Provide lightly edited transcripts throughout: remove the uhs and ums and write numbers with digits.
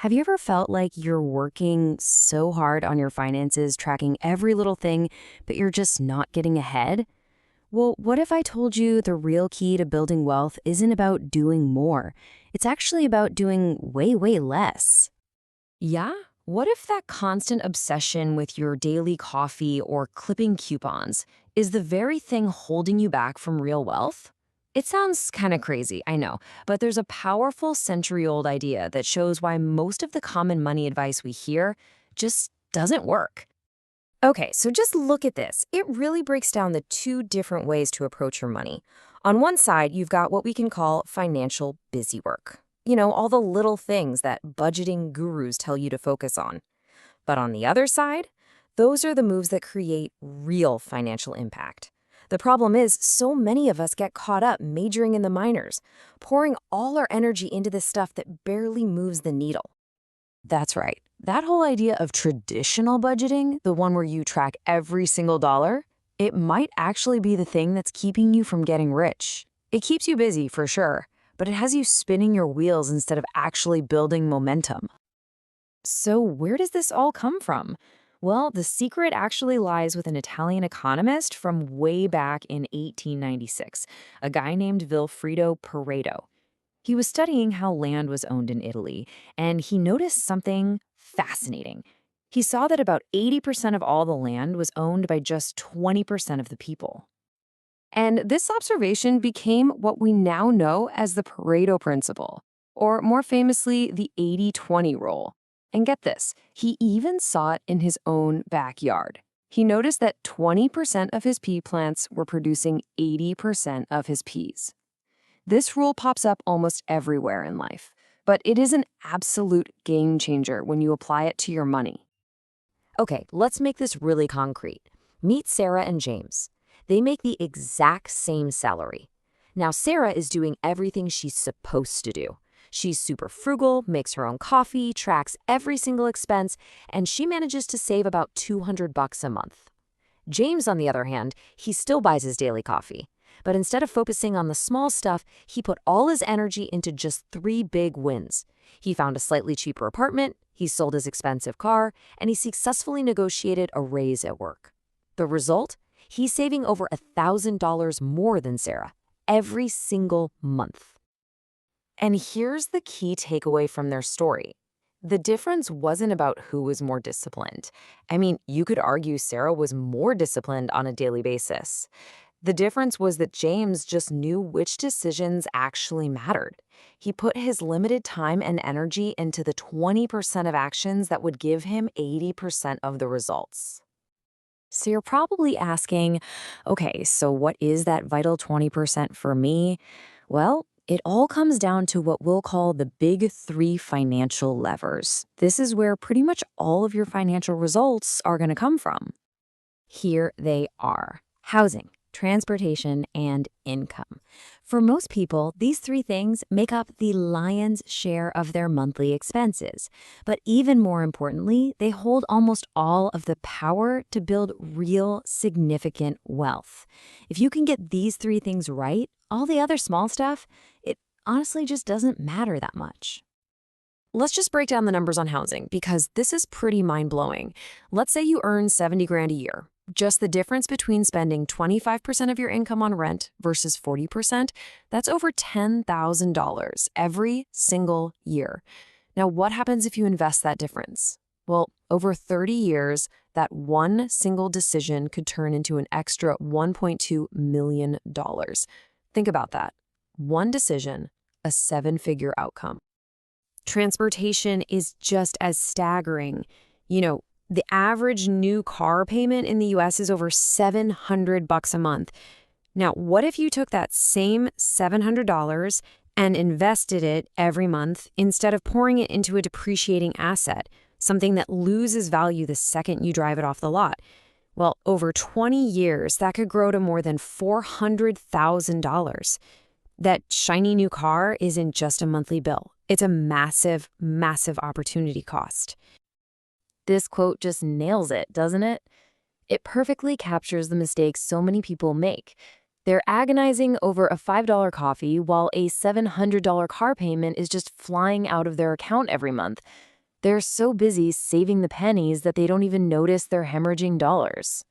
Have you ever felt like you're working so hard on your finances, tracking every little thing, but you're just not getting ahead? Well, what if I told you the real key to building wealth isn't about doing more? It's actually about doing way, way less. Yeah? What if that constant obsession with your daily coffee or clipping coupons is the very thing holding you back from real wealth? It sounds kind of crazy, I know, but there's a powerful century-old idea that shows why most of the common money advice we hear just doesn't work. Okay, so just look at this. It really breaks down the two different ways to approach your money. On one side, you've got what we can call financial busy work. You know, all the little things that budgeting gurus tell you to focus on. But on the other side, those are the moves that create real financial impact. The problem is, so many of us get caught up majoring in the minors, pouring all our energy into this stuff that barely moves the needle. That's right. That whole idea of traditional budgeting, the one where you track every single dollar, it might actually be the thing that's keeping you from getting rich. It keeps you busy, for sure, but it has you spinning your wheels instead of actually building momentum. So where does this all come from? Well, the secret actually lies with an Italian economist from way back in 1896, a guy named Vilfredo Pareto. He was studying how land was owned in Italy, and he noticed something fascinating. He saw that about 80% of all the land was owned by just 20% of the people. And this observation became what we now know as the Pareto Principle, or more famously, the 80-20 rule. And get this, he even saw it in his own backyard. He noticed that 20% of his pea plants were producing 80% of his peas. This rule pops up almost everywhere in life, but it is an absolute game changer when you apply it to your money. Okay, let's make this really concrete. Meet Sarah and James. They make the exact same salary. Now, Sarah is doing everything she's supposed to do. She's super frugal, makes her own coffee, tracks every single expense, and she manages to save about $200 a month. James, on the other hand, he still buys his daily coffee. But instead of focusing on the small stuff, he put all his energy into just 3 big wins. He found a slightly cheaper apartment, he sold his expensive car, and he successfully negotiated a raise at work. The result? He's saving over $1,000 more than Sarah every single month. And here's the key takeaway from their story. The difference wasn't about who was more disciplined. I mean, you could argue Sarah was more disciplined on a daily basis. The difference was that James just knew which decisions actually mattered. He put his limited time and energy into the 20% of actions that would give him 80% of the results. So you're probably asking, okay, so what is that vital 20% for me? Well, it all comes down to what we'll call the big 3 financial levers. This is where pretty much all of your financial results are going to come from. Here they are: housing, transportation, and income. For most people, these 3 things make up the lion's share of their monthly expenses. But even more importantly, they hold almost all of the power to build real, significant wealth. If you can get these 3 things right, all the other small stuff, it honestly just doesn't matter that much. Let's just break down the numbers on housing, because this is pretty mind-blowing. Let's say you earn 70 grand a year. Just the difference between spending 25% of your income on rent versus 40%, that's over $10,000 every single year. Now, what happens if you invest that difference? Well, over 30 years, that one single decision could turn into an extra $1.2 million. Think about that. One decision, a 7-figure outcome. Transportation is just as staggering. You know, the average new car payment in the US is over $700 a month. Now, what if you took that same $700 and invested it every month instead of pouring it into a depreciating asset, something that loses value the second you drive it off the lot? Well, over 20 years, that could grow to more than $400,000. That shiny new car isn't just a monthly bill. It's a massive, massive opportunity cost. This quote just nails it, doesn't it? It perfectly captures the mistakes so many people make. They're agonizing over a $5 coffee while a $700 car payment is just flying out of their account every month. They're so busy saving the pennies that they don't even notice they're hemorrhaging dollars.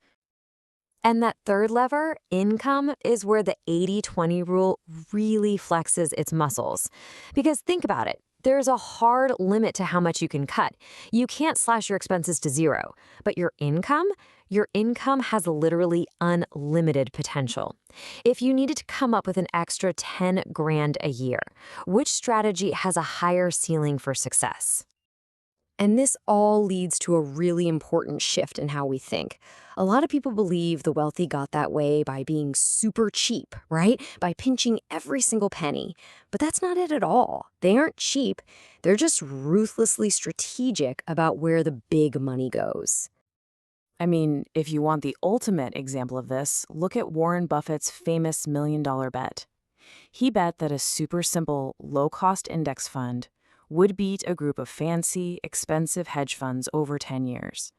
And that third lever, income, is where the 80-20 rule really flexes its muscles. Because think about it. There's a hard limit to how much you can cut. You can't slash your expenses to zero. But your income has literally unlimited potential. If you needed to come up with an extra 10 grand a year, which strategy has a higher ceiling for success? And this all leads to a really important shift in how we think. A lot of people believe the wealthy got that way by being super cheap, right? By pinching every single penny. But that's not it at all. They aren't cheap. They're just ruthlessly strategic about where the big money goes. I mean, if you want the ultimate example of this, look at Warren Buffett's famous $1 million bet. He bet that a super simple, low-cost index fund would beat a group of fancy, expensive hedge funds over 10 years.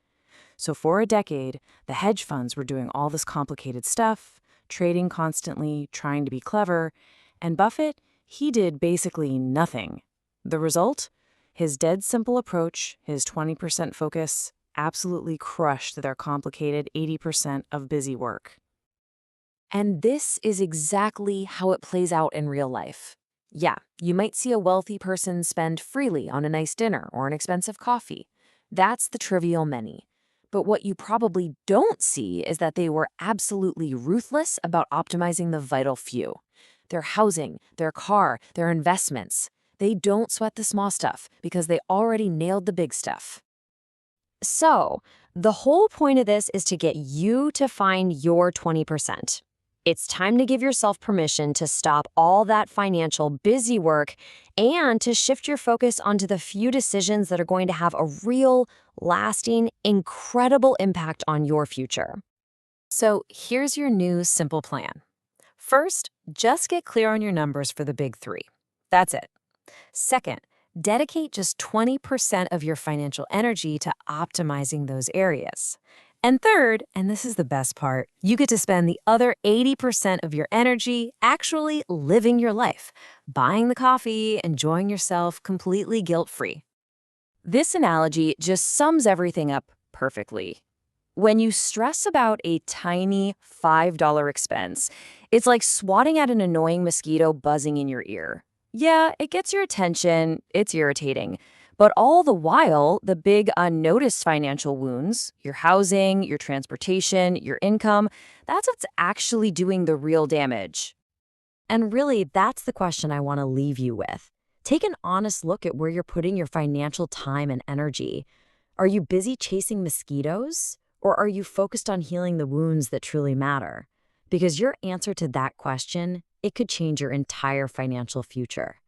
So for a decade, the hedge funds were doing all this complicated stuff, trading constantly, trying to be clever, and Buffett, he did basically nothing. The result? His dead simple approach, his 20% focus, absolutely crushed their complicated 80% of busy work. And this is exactly how it plays out in real life. Yeah, you might see a wealthy person spend freely on a nice dinner or an expensive coffee. That's the trivial many. But what you probably don't see is that they were absolutely ruthless about optimizing the vital few. Their housing, their car, their investments. They don't sweat the small stuff because they already nailed the big stuff. So, the whole point of this is to get you to find your 20%. It's time to give yourself permission to stop all that financial busy work and to shift your focus onto the few decisions that are going to have a real, lasting, incredible impact on your future. So here's your new simple plan. First, just get clear on your numbers for the big three. That's it. Second, dedicate just 20% of your financial energy to optimizing those areas. And third, and this is the best part, you get to spend the other 80% of your energy actually living your life, buying the coffee, enjoying yourself completely guilt-free. This analogy just sums everything up perfectly. When you stress about a tiny $5 expense, it's like swatting at an annoying mosquito buzzing in your ear. Yeah, it gets your attention, it's irritating. But all the while, the big unnoticed financial wounds, your housing, your transportation, your income, that's what's actually doing the real damage. And really, that's the question I want to leave you with. Take an honest look at where you're putting your financial time and energy. Are you busy chasing mosquitoes? Or are you focused on healing the wounds that truly matter? Because your answer to that question, it could change your entire financial future.